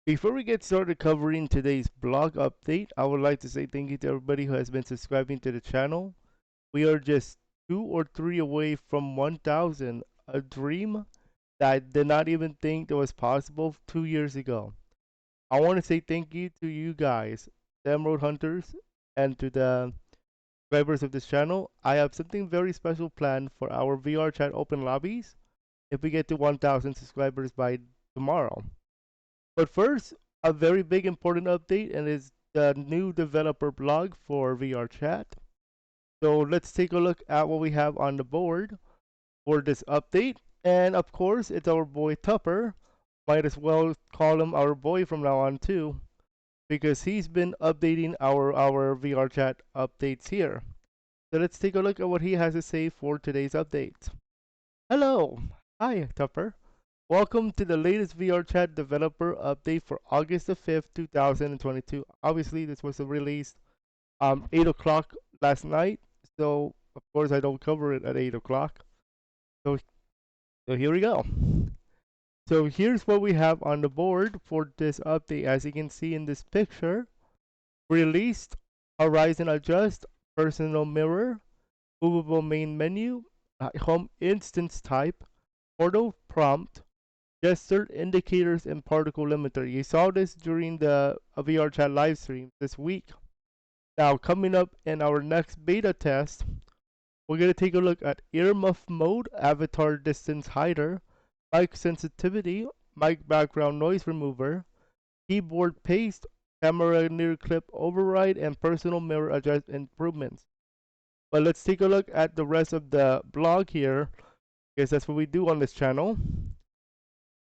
Before we get started covering today's blog update, I would like to say thank you to everybody who has been subscribing to the channel. We are just 2 or 3 away from 1,000, a dream that I did not even think that was possible 2 years ago. I want to say thank you to you guys, the Emerald Hunters, and to the subscribers of this channel. I have something very special planned for our VRChat open lobbies if we get to 1,000 subscribers by tomorrow. But first, a very big important update, and is the new developer blog for VRChat. So let's take a look at what we have on the board for this update. And of course, it's our boy Tupper. Might as well call him our boy from now on too, because he's been updating our VRChat updates here. So let's take a look at what he has to say for today's update. Hello, hi Tupper. Welcome to the latest VRChat developer update for August the 5th, 2022. Obviously, this was released 8 o'clock last night, so of course I don't cover it at 8 o'clock. So, so here we go. So here's what we have on the board for this update. As you can see in this picture, released Horizon Adjust, Personal Mirror, Movable Main Menu, Home Instance Type, Portal Prompt, gesture indicators and particle limiter. You saw this during the VRChat live stream this week. Now, coming up in our next beta test, we're going to take a look at earmuff mode, avatar distance hider, mic sensitivity, mic background noise remover, keyboard paste, camera near clip override, and personal mirror adjust improvements. But let's take a look at the rest of the blog here, because that's what we do on this channel.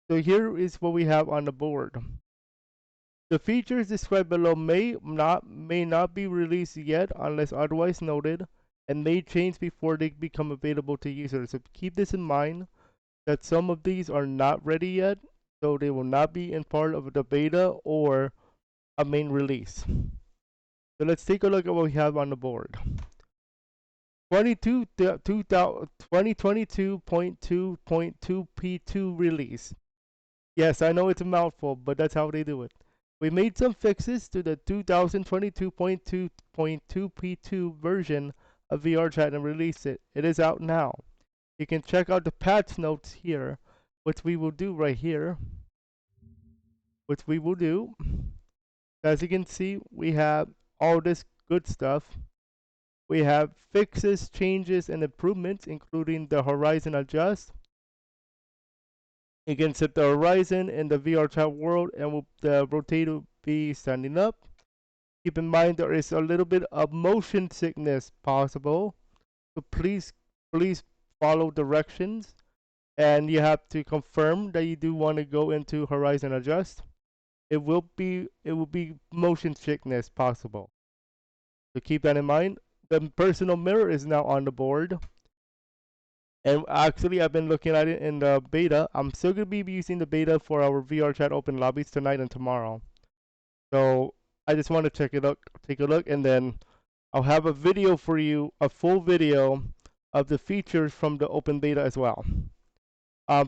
So here is what we have on the board. The features described below may not be released yet unless otherwise noted, and may change before they become available to users. So keep this in mind that some of these are not ready yet, so they will not be in part of the beta or a main release. So let's take a look at what we have on the board. 2022.2.2 P2 release. Yes, I know it's a mouthful, but that's how they do it. We made some fixes to the 2022.2.2 P2 version of VRChat and released it. It is out now. You can check out the patch notes here, which we will do right here. Which we will do. As you can see, we have all this good stuff. We have fixes, changes, and improvements, including the horizon adjust. You can set the horizon in the VRChat world, and the rotate will be standing up. Keep in mind there is a little bit of motion sickness possible, so please follow directions, and you have to confirm that you do want to go into horizon adjust. It will be motion sickness possible, so keep that in mind. The personal mirror is now on the board. And actually, I've been looking at it in the beta. I'm still going to be using the beta for our VRChat open lobbies tonight and tomorrow. So I just want to take a look, and then I'll have a video for you, a full video of the features from the open beta as well.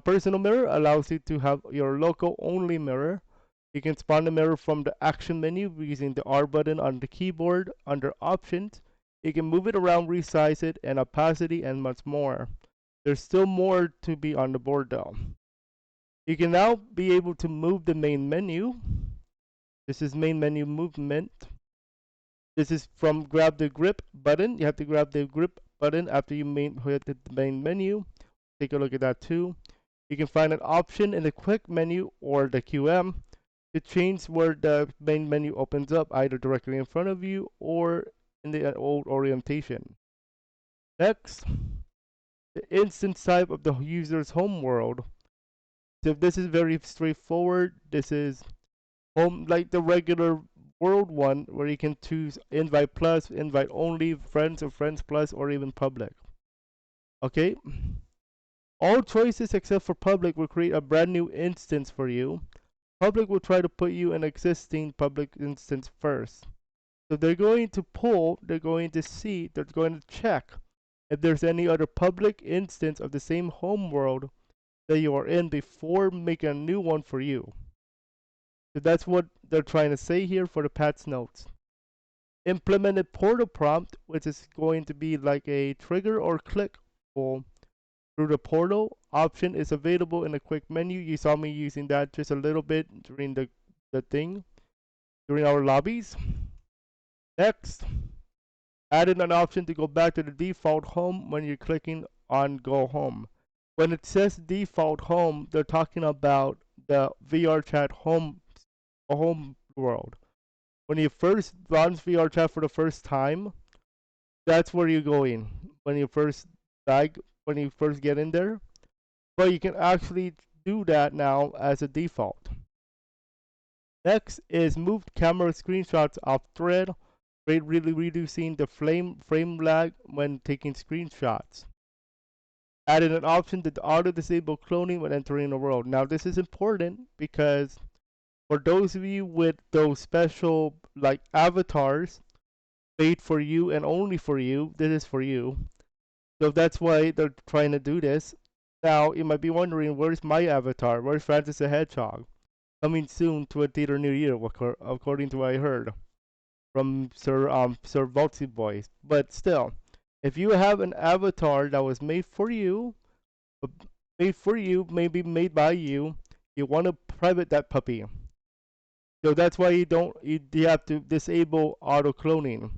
Personal mirror allows you to have your local only mirror. You can spawn the mirror from the action menu using the R button on the keyboard under options. You can move it around, resize it, and opacity, and much more. There's still more to be on the board though. You can now be able to move the main menu. This is main menu movement. This is from grab the grip button. You have to grab the grip button after you hit the main menu. Take a look at that too. You can find an option in the quick menu or the QM to change where the main menu opens up, either directly in front of you or in the old orientation. Next, the instance type of the user's home world. So this is very straightforward. This is home, like the regular world one, where you can choose invite plus, invite only, friends or friends plus, or even public. Okay. All choices except for public will create a brand new instance for you. Public will try to put you in existing public instance first. So they're going to pull, they're going to see, they're going to check if there's any other public instance of the same home world that you are in before making a new one for you. So that's what they're trying to say here for the patch notes. Implemented portal prompt, which is going to be like a trigger or click through the portal option, is available in a quick menu. You saw me using that just a little bit during the thing, during our lobbies. Next, added an option to go back to the default home when you're clicking on go home. When it says default home, they're talking about the VRChat home world. When you first launch VRChat for the first time, that's where you're going. When you first when you first get in there. But you can actually do that now as a default. Next is moved camera screenshots off thread, really reducing the frame lag when taking screenshots. Added an option to auto disable cloning when entering the world. Now this is important because for those of you with those special like avatars made for you and only for you, this is for you. So that's why they're trying to do this. Now you might be wondering, where's my avatar? Where's Francis the Hedgehog? Coming soon to a theater near you, according to what I heard from Sir Voltsy Boys. But still, if you have an avatar that was maybe made by you, you want to private that puppy. So that's why you have to disable auto cloning.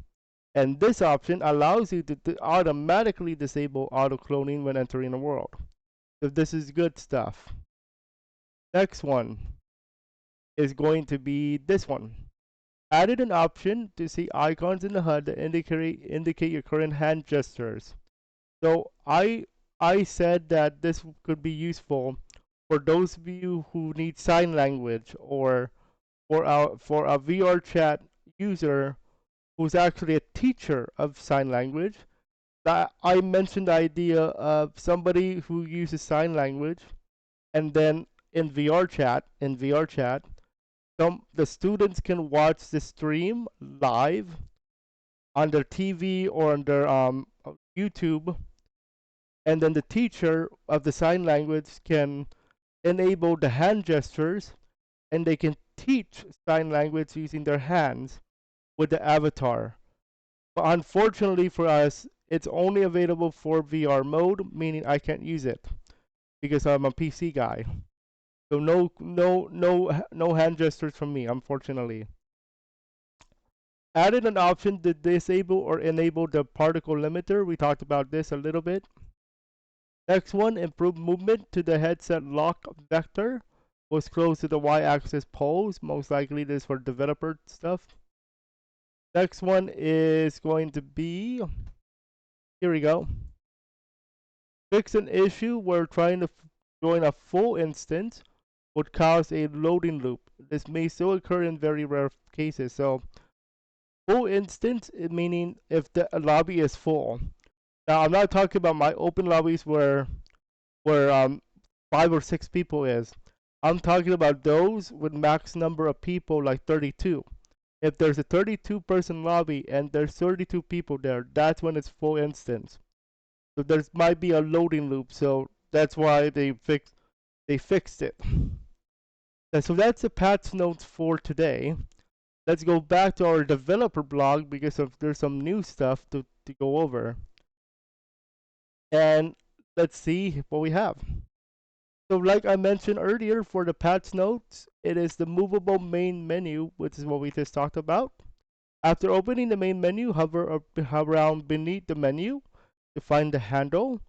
And this option allows you to automatically disable auto cloning when entering a world. So this is good stuff. Next one is going to be this one. Added an option to see icons in the HUD that indicate your current hand gestures. So I said that this could be useful for those of you who need sign language, or for a VRChat user who's actually a teacher of sign language. That I mentioned the idea of somebody who uses sign language, and then in VRChat, the students can watch the stream live on their TV or on their YouTube, and then the teacher of the sign language can enable the hand gestures, and they can teach sign language using their hands with the avatar. But unfortunately for us, it's only available for VR mode, meaning I can't use it because I'm a PC guy. So no hand gestures from me, unfortunately. Added an option to disable or enable the particle limiter. We talked about this a little bit. Next one, improve movement to the headset lock vector. Was close to the y-axis poles. Most likely this for developer stuff. Next one is going to be, here we go. Fix an issue where trying to join a full instance would cause a loading loop. This may still occur in very rare cases. So full instance, meaning if the lobby is full. Now I'm not talking about my open lobbies where 5 or 6 people is. I'm talking about those with max number of people like 32. If there's a 32 person lobby and there's 32 people there, that's when it's full instance. So there might be a loading loop, so that's why they fixed it. And so that's the patch notes for today. Let's go back to our developer blog because there's some new stuff to go over. And let's see what we have. So like I mentioned earlier, for the patch notes, it is the movable main menu, which is what we just talked about. After opening the main menu, hover around beneath the menu to find the handle.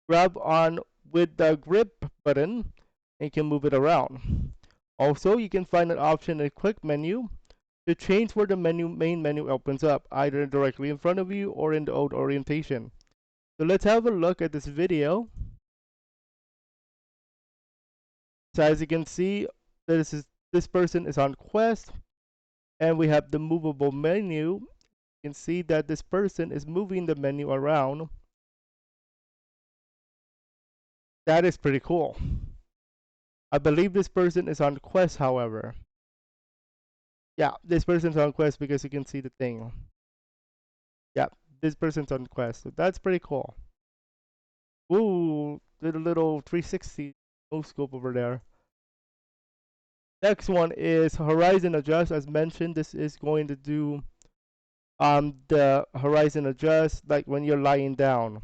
Grab on with the grip button and you can move it around. Also, you can find an option in the quick menu to change where the main menu opens up, either directly in front of you or in the old orientation. So let's have a look at this video. So as you can see, this person is on quest, and we have the movable menu. You can see that this person is moving the menu around. That is pretty cool. I believe this person is on quest, however. Yeah, this person's on quest because you can see the thing. Yeah, this person's on quest. So that's pretty cool. Ooh, did a little 360 no scope over there. Next one is horizon adjust. As mentioned, this is going to do the horizon adjust like when you're lying down.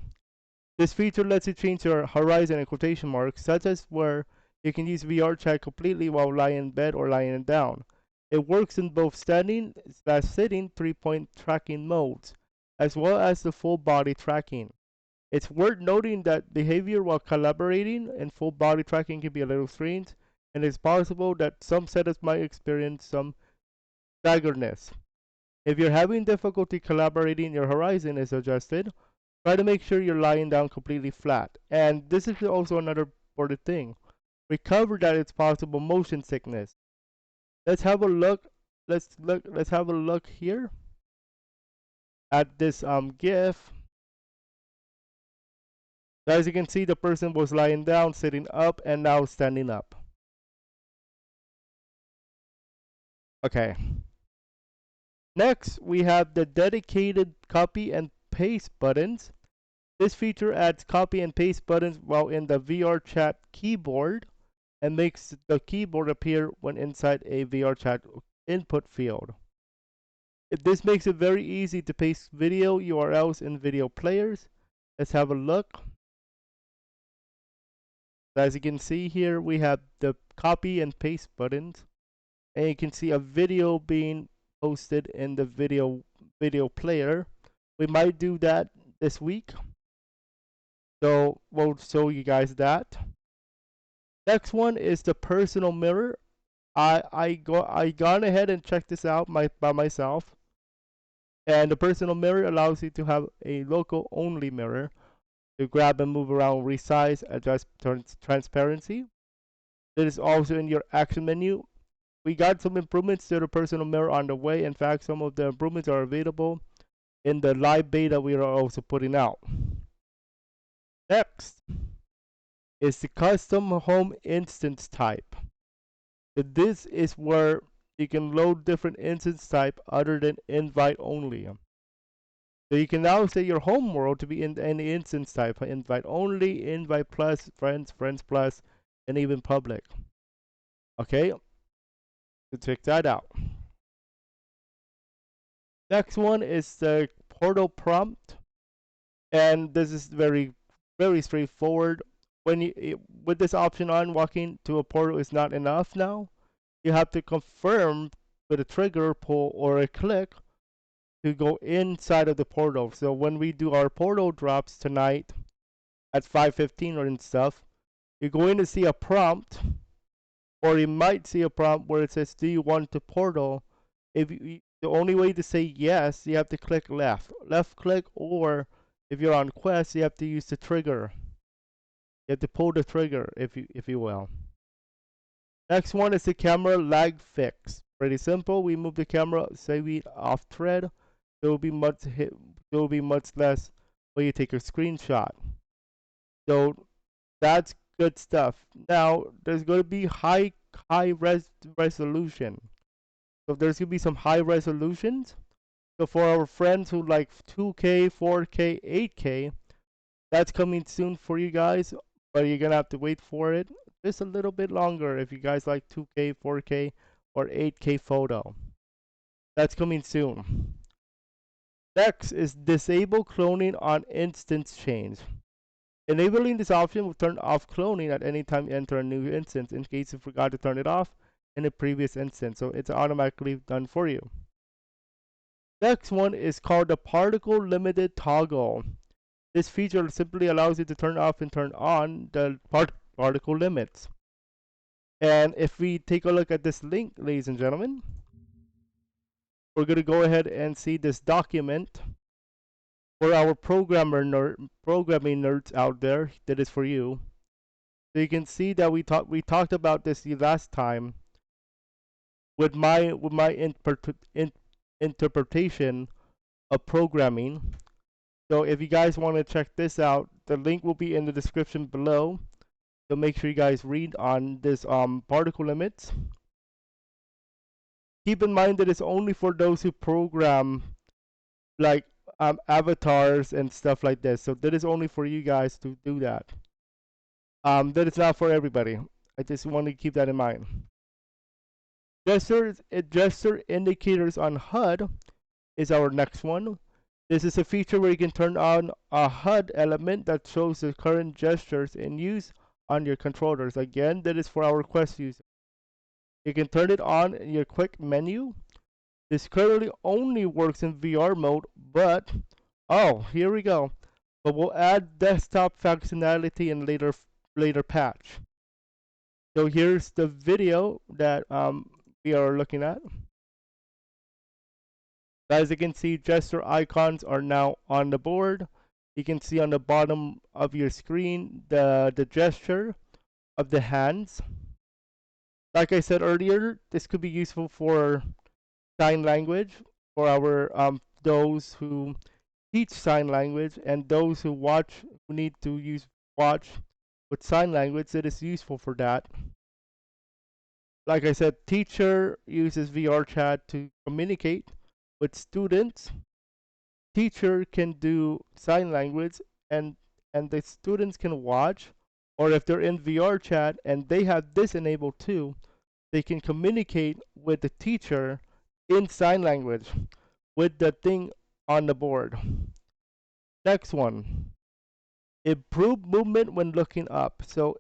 This feature lets you change your horizon in quotation marks, such as where you can use VRChat completely while lying in bed or lying down. It works in both standing/sitting 3-point tracking modes, as well as the full body tracking. It's worth noting that behavior while collaborating and full body tracking can be a little strange, and it's possible that some setups might experience some staggerness. If you're having difficulty collaborating, your horizon is adjusted. Try to make sure you're lying down completely flat. And this is also another important thing. We covered that it's possible motion sickness. Let's have a look. Let's have a look here at this GIF. As you can see, the person was lying down, sitting up, and now standing up. Okay. Next, we have the dedicated copy and paste buttons. This feature adds copy and paste buttons while in the VRChat keyboard and makes the keyboard appear when inside a VRChat input field. This makes it very easy to paste video URLs in video players. Let's have a look. As you can see here, we have the copy and paste buttons, and you can see a video being posted in the video player. We might do that this week, so we'll show you guys that. Next one is the personal mirror. I gone ahead and checked this out by myself, and the personal mirror allows you to have a local only mirror to grab and move around, resize, adjust transparency. It is also in your action menu. We got some improvements to the personal mirror on the way. In fact, some of the improvements are available in the live beta we are also putting out. Next is the custom home instance type. This is where you can load different instance type other than invite only. So you can now set your home world to be in any instance type: invite only, invite plus, friends, friends plus, and even public. Okay, so check that out. Next one is the portal prompt, and this is very straightforward. When you with this option on, walking to a portal is not enough now. You have to confirm with a trigger, pull, or a click to go inside of the portal. So when we do our portal drops tonight at 5:15 or and stuff, you're going to see a prompt, or you might see a prompt where it says, "Do you want to portal?" The only way to say yes, you have to click left click, or if you're on Quest, you have to use the trigger. You have to pull the trigger, if you will. Next one is the camera lag fix. Pretty simple. We move the camera, say we off thread. There will be much less when you take a screenshot. So that's good stuff. Now there's going to be high resolution. So there's going to be some high resolutions. So for our friends who like 2K, 4K, 8K, that's coming soon for you guys, but you're gonna have to wait for it just a little bit longer if you guys like 2K, 4K, or 8K photo. That's coming soon. Next is disable cloning on instance change. Enabling this option will turn off cloning at any time you enter a new instance in case you forgot to turn it off in a previous instance, so it's automatically done for you. Next one is called the particle limited toggle. This feature simply allows you to turn off and turn on the particle limits. And if we take a look at this link, ladies and gentlemen, we're going to go ahead and see this document for our programming nerds out there. That is for you. So you can see that we talked about this last time with my interpretation of programming. So if you guys want to check this out, the link will be in the description below. So make sure you guys read on this particle limits. Keep in mind that it's only for those who program like avatars and stuff like this. So that is only for you guys to do that. That is not for everybody. I just want to keep that in mind. Gesture indicators on HUD is our next one. This is a feature where you can turn on a HUD element that shows the current gestures in use on your controllers. Again, that is for our Quest user. You can turn it on in your quick menu. This currently only works in VR mode, but oh, here we go. But we'll add desktop functionality in later patch. So here's the video that we are looking at. As you can see, gesture icons are now on the board. You can see on the bottom of your screen the gesture of the hands. Like I said earlier, this could be useful for sign language for our those who teach sign language and those who need to watch with sign language. It is useful for that. Like I said, teacher uses VRChat to communicate with students. Teacher can do sign language and the students can watch, or if they're in VRChat and they have this enabled too, they can communicate with the teacher in sign language with the thing on the board. Next one, improve movement when looking up. So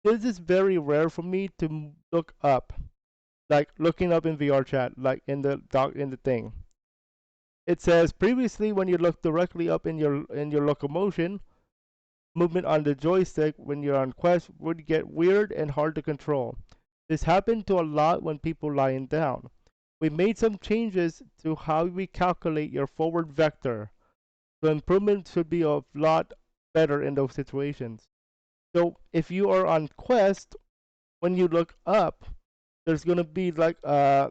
this is very rare for me to look up, like looking up in VRChat, like in the thing. It says previously when you look directly up in your locomotion, movement on the joystick when you're on Quest would get weird and hard to control. This happened to a lot when people lying down. We made some changes to how we calculate your forward vector. The improvement should be a lot better in those situations. So if you are on Quest, when you look up, there's gonna be a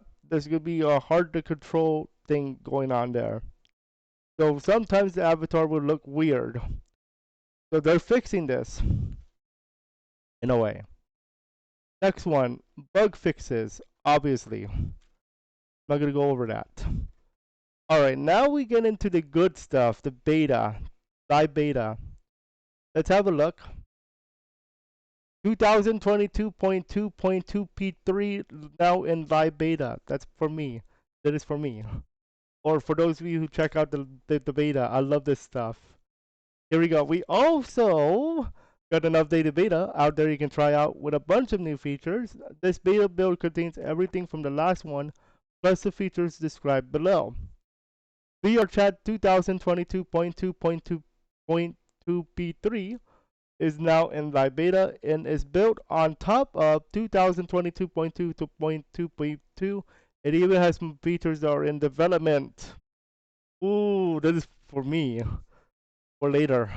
hard to control thing going on there. So sometimes the avatar will look weird. So they're fixing this in a way. Next one, bug fixes. Obviously, I'm not gonna go over that. All right, now we get into the good stuff, the beta, live beta. Let's have a look. 2022.2.2 P3 now in live beta. That's for me. That is for me. Or for those of you who check out the beta, I love this stuff. Here we go. We also got an updated beta out there you can try out with a bunch of new features. This beta build contains everything from the last one, plus the features described below. VRChat 2022.2.2.2 P3 is now in live beta and is built on top of 2022.2.2.2. It even has some features that are in development. Ooh, that is for me for later.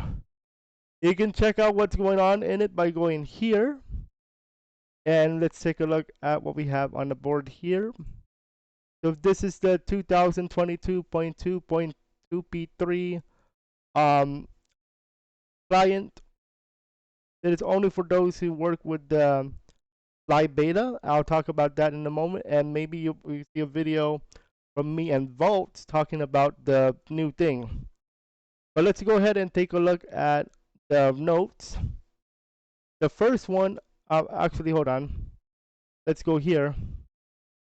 You can check out what's going on in it by going here. And let's take a look at what we have on the board here. So this is the 2022.2.2 P3 client. It is only for those who work with the live beta. I'll talk about that in a moment, and maybe you'll see a video from me and Vault talking about the new thing. But let's go ahead and take a look at the notes. The first one, actually, hold on. Let's go here.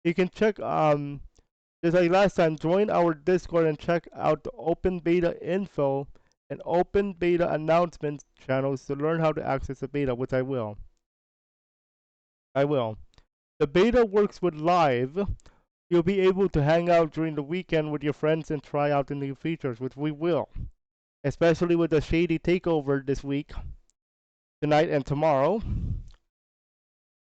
You can check, just like last time, join our Discord and check out the open beta info and open beta announcements channels to learn how to access the beta, which I will. The beta works with live. You'll be able to hang out during the weekend with your friends and try out the new features, which we will. Especially with the shady takeover this week, tonight and tomorrow.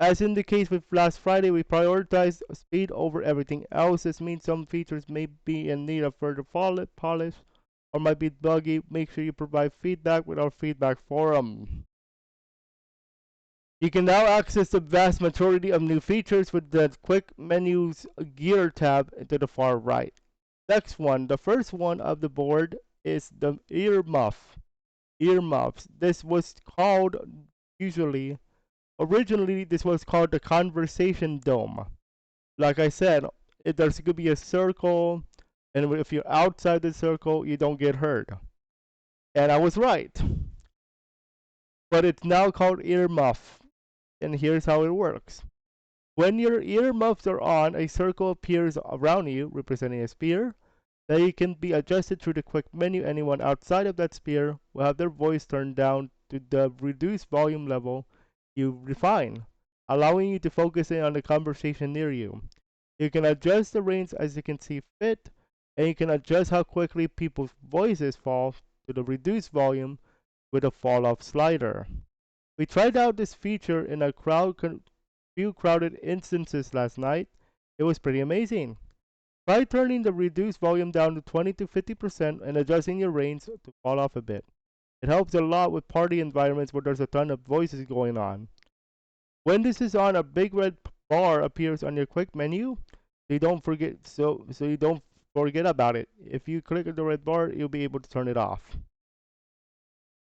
As in the case with last Friday, we prioritized speed over everything else. This means some features may be in need of further polish or might be buggy. Make sure you provide feedback with our feedback forum. You can now access the vast majority of new features with the quick menus gear tab to the far right. Next one, the first one of the board is the Earmuffs. This was called originally this was called the conversation dome. Like I said, there's going to be a circle, and if you're outside the circle, you don't get hurt. And I was right. But it's now called Earmuff, and here's how it works. When your earmuffs are on, a circle appears around you, representing a sphere, that it can be adjusted through the quick menu. Anyone outside of that sphere will have their voice turned down to the reduced volume level you define, allowing you to focus in on the conversation near you. You can adjust the range as you can see fit, and you can adjust how quickly people's voices fall to the reduced volume with a fall off slider. We tried out this feature in a few crowded instances last night. It was pretty amazing. Try turning the reduced volume down to 20 to 50% and adjusting your range to fall off a bit. It helps a lot with party environments where there's a ton of voices going on. When this is on, a big red bar appears on your quick menu. So you don't forget about it. If you click on the red bar, you'll be able to turn it off.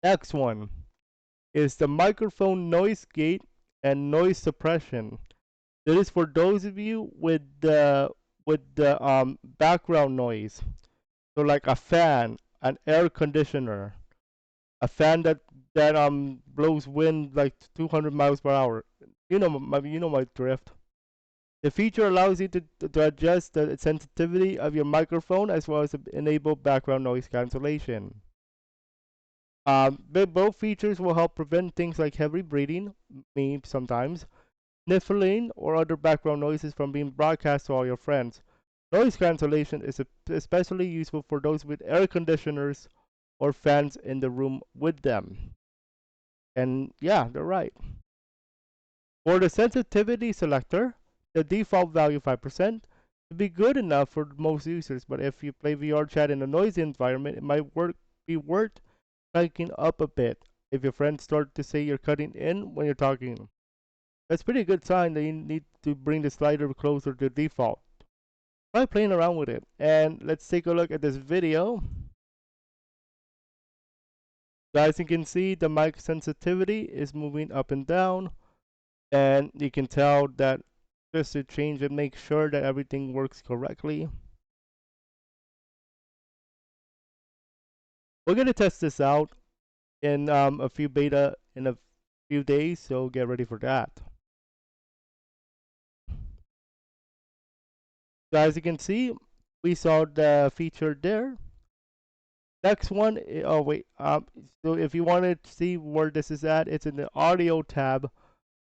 Next one is the microphone noise gate and noise suppression. That is for those of you with the background noise. So like a fan, an air conditioner, a fan that blows wind like 200 miles per hour. You know my drift. The feature allows you to adjust the sensitivity of your microphone as well as enable background noise cancellation. Both features will help prevent things like heavy breathing, me sometimes, sniffling, or other background noises from being broadcast to all your friends. Noise cancellation is especially useful for those with air conditioners or fans in the room with them. And yeah, they're right. For the sensitivity selector, the default value 5% would be good enough for most users, but if you play VRChat in a noisy environment, it might be worth cranking up a bit if your friends start to say you're cutting in when you're talking. That's a pretty good sign that you need to bring the slider closer to default. Try playing around with it. And let's take a look at this video. Guys, you can see the mic sensitivity is moving up and down. And you can tell that just to change it, make sure that everything works correctly. We're going to test this out in a few beta in a few days, so get ready for that. So as you can see, we saw the feature there. Next one, oh wait, so if you want to see where this is at, it's in the audio tab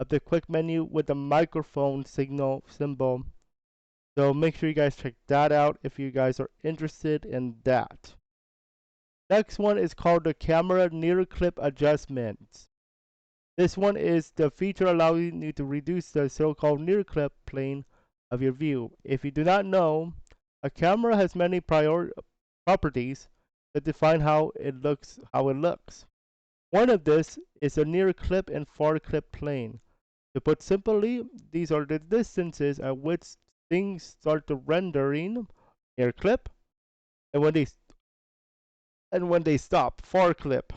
of the quick menu with the microphone signal symbol. So make sure you guys check that out if you guys are interested in that. Next one is called the camera near clip adjustments. This one is the feature allowing you to reduce the so-called near clip plane of your view. If you do not know, a camera has many properties that define how it looks. One of this is a near clip and far clip plane. To put simply, these are the distances at which things start to rendering near clip, and when they stop far clip.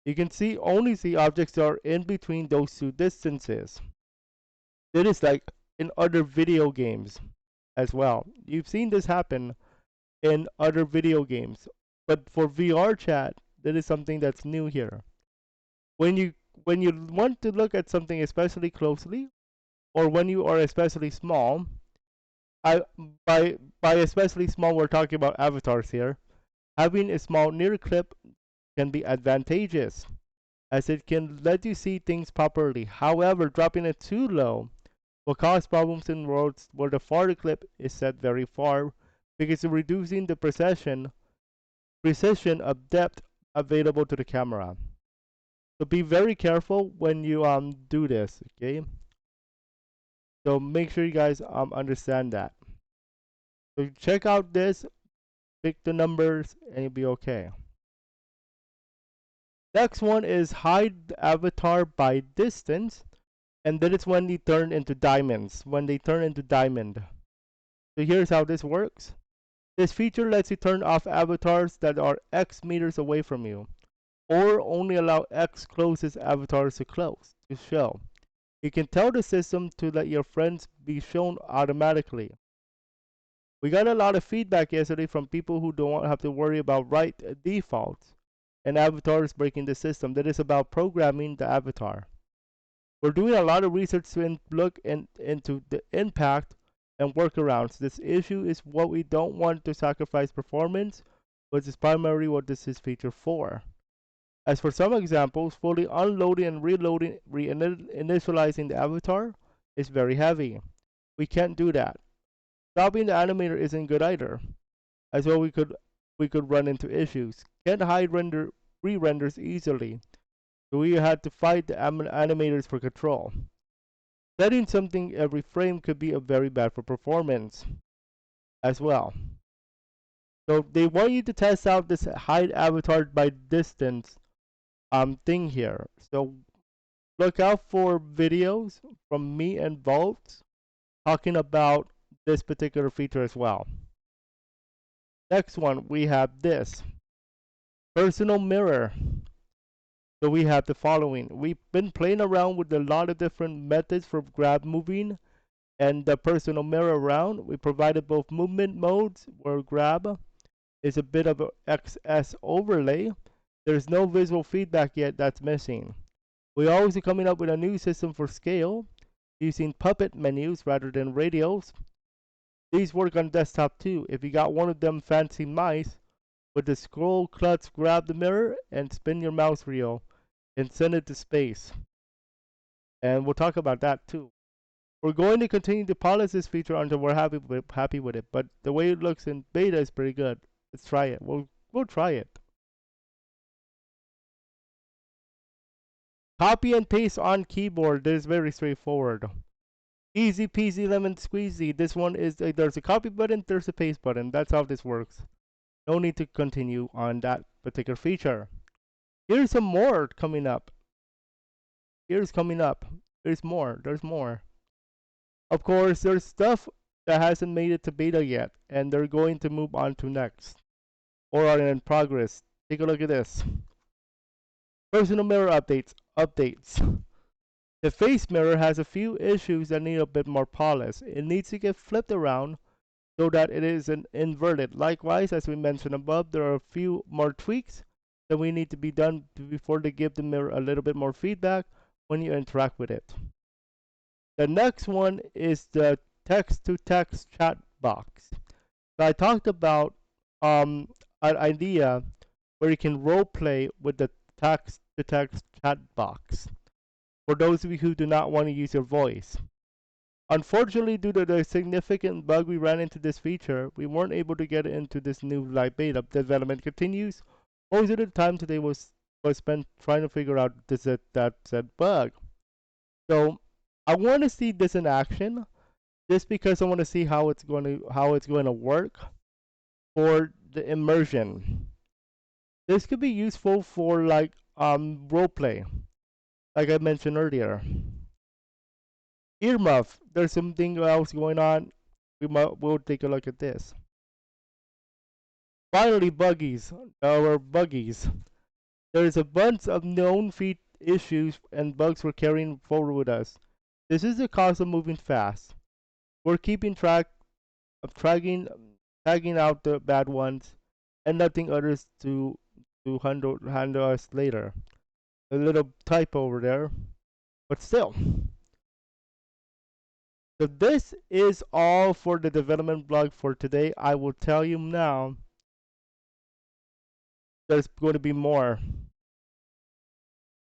You can only see objects that are in between those two distances. It is like in other video games as well. You've seen this happen in other video games, but for VRChat, that is something that's new here. When you want to look at something especially closely, or when you are especially small, by especially small, we're talking about avatars here. Having a small near clip can be advantageous, as it can let you see things properly. However, dropping it too low will cause problems in worlds where the far clip is set very far, because you're reducing the precision of depth available to the camera. So be very careful when you do this, okay? So make sure you guys understand that. So check out this, pick the numbers, and you'll be okay. Next one is hide the avatar by distance, and that is when they turn into diamonds. When they turn into diamond. So here's how this works. This feature lets you turn off avatars that are X meters away from you, or only allow X closest avatars to show. You can tell the system to let your friends be shown automatically. We got a lot of feedback yesterday from people who don't have to worry about right defaults and avatars breaking the system. That is about programming the avatar. We're doing a lot of research to look into the impact and workarounds. This issue is what we don't want to sacrifice performance, which is primarily what this is featured for. As for some examples, fully unloading and reloading, reinitializing the avatar is very heavy. We can't do that. Stopping the animator isn't good either. As well, we could run into issues. Can't hide re-renders easily, so we had to fight the animators for control. Setting something every frame could be very bad for performance as well. So they want you to test out this hide avatar by distance thing here. So look out for videos from me and Vault talking about this particular feature as well. Next one, we have this personal mirror. So we have the following. We've been playing around with a lot of different methods for grab moving and the personal mirror around. We provided both movement modes where grab is a bit of an XS overlay. There's no visual feedback yet that's missing. We always are coming up with a new system for scale using puppet menus rather than radials. These work on desktop too. If you got one of them fancy mice, with the scroll clutch grab the mirror and spin your mouse wheel and send it to space. And we'll talk about that too. We're going to continue to polish this feature until we're happy with it, but the way it looks in beta is pretty good. Let's try it. We'll try it. Copy and paste on keyboard. This is very straightforward. Easy peasy lemon squeezy. This one is there's a copy button, there's a paste button. That's how this works. No need to continue on that particular feature. Here's some more coming up. There's more. There's more. Of course, there's stuff that hasn't made it to beta yet, and they're going to move on to next, or are in progress. Take a look at this. Personal mirror updates. The face mirror has a few issues that need a bit more polish. It needs to get flipped around so that it isn't inverted. Likewise, as we mentioned above, there are a few more tweaks that we need to be done before they give the mirror a little bit more feedback when you interact with it. The next one is the text-to-text chat box. So I talked about an idea where you can role play with the text-to-text chat box for those of you who do not want to use your voice. Unfortunately, due to the significant bug we ran into this feature, we weren't able to get into this new live beta. Development continues. Most of the time today was spent trying to figure out that said bug. So I want to see this in action, just because I want to see how it's going to work for the immersion. This could be useful for like role play, like I mentioned earlier. Earmuff, there's something else going on. We'll take a look at this. Finally, buggies. There's a bunch of known feat issues and bugs we're carrying forward with us. This is the cause of moving fast. We're keeping track of tagging out the bad ones and letting others to handle us later. A little typo over there, but still. So this is all for the development blog for today. I will tell you now, there's going to be more.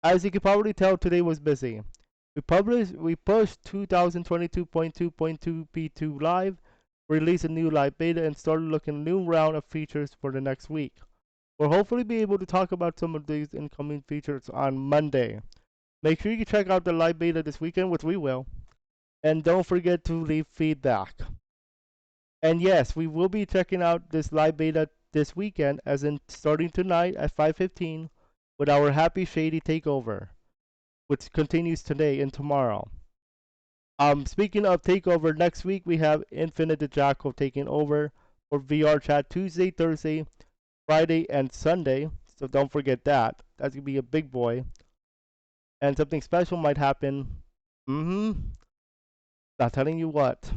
As you can probably tell, today was busy. We pushed 2022.2.2 P2 live, released a new live beta, and started looking at a new round of features for the next week. We'll hopefully be able to talk about some of these incoming features on Monday. Make sure you check out the live beta this weekend, which we will. And don't forget to leave feedback. And yes, we will be checking out this live beta this weekend, as in starting tonight at 5:15 with our Happy Shady takeover, which continues today and tomorrow. Speaking of takeover, next week we have Infinite the Jackal taking over for VRChat Tuesday, Thursday, Friday, and Sunday. So don't forget that. That's gonna be a big boy. And something special might happen. Not telling you what.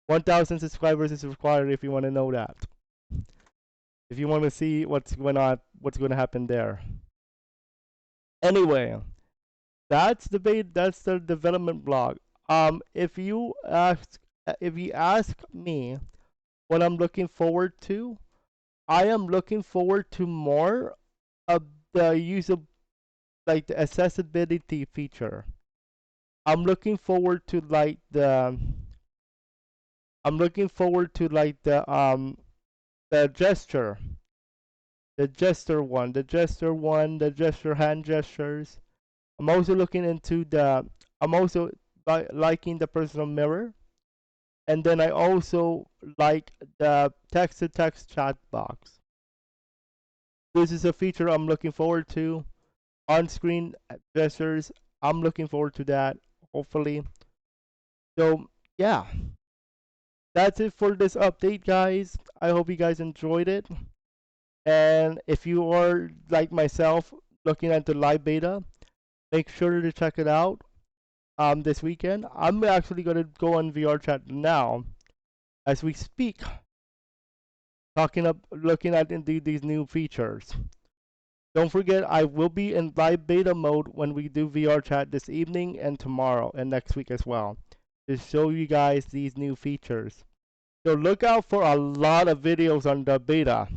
1,000 subscribers is required if you want to know that. If you want to see what's going to happen there. Anyway, That's the development blog. If you ask me what I'm looking forward to, I am looking forward to more of the use of like the accessibility feature. I'm looking forward to like the I'm looking forward to like the the gesture hand gestures. I'm also looking into the I'm also liking the personal mirror, and then I also like the text to text chat box. This is a feature I'm looking forward to. On screen gestures, I'm looking forward to that, hopefully. So, yeah, that's it for this update, guys. I hope you guys enjoyed it. And if you are like myself looking at the live beta, make sure to check it out this weekend. I'm actually going to go on VRChat now as we speak, looking at these new features. Don't forget, I will be in live beta mode when we do VRChat this evening and tomorrow and next week as well to show you guys these new features. So look out for a lot of videos on the beta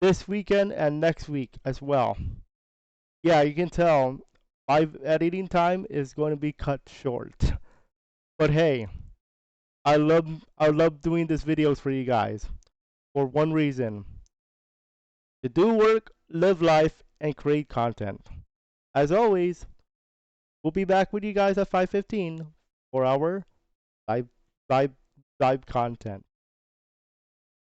this weekend and next week as well. Yeah, you can tell my editing time is going to be cut short. But hey, I love doing these videos for you guys for one reason: to do work, live life, and create content. As always, we'll be back with you guys at 5:15 for our live live live content.